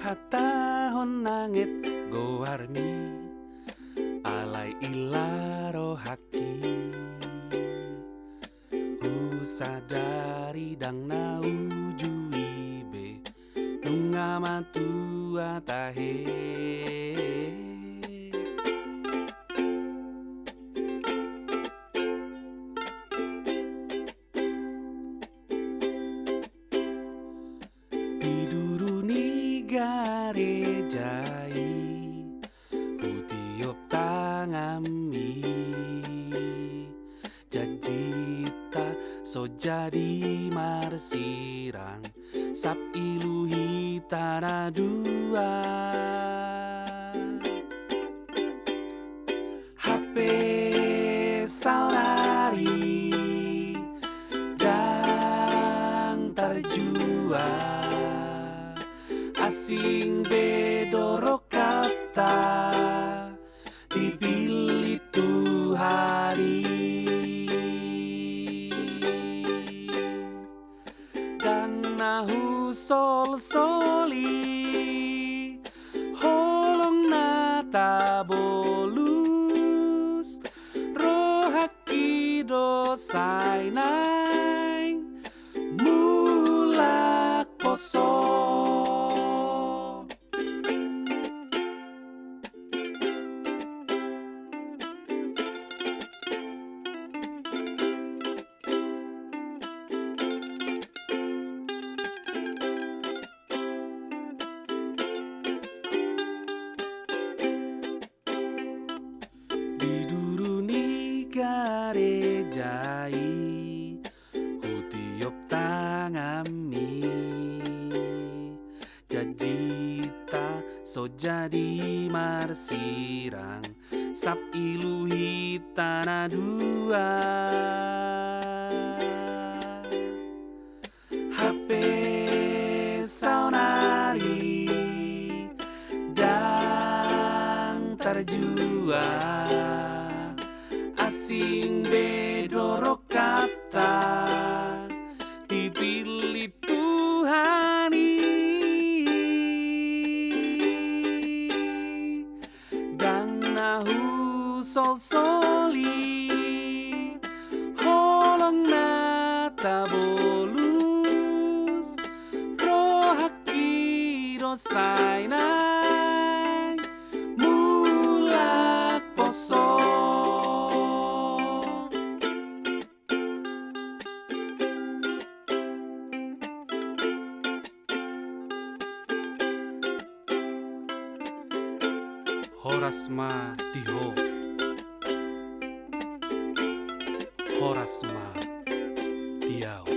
hatahon langit gowarni alai ilaro haki sadari dang naujui be nunga matua tahe Piduruni garejai utiop tangami jajita so jadi marsirang sap iluhi tanah dua HP saudari dan terjual asing bedoro kata dipilih Tuhari dan nahu sol soli holong nata bolus rohaki dosai naing mulak poso garejai hutiop tangami jajita so jadi marsirang sap iluhi tanah dua HP saunari dan terjual asing bedoro kata dipilih Tuhani dan nahu sol soli holong nata bolus rohaki dosai nang mulak poso Horasma diho Horasma diau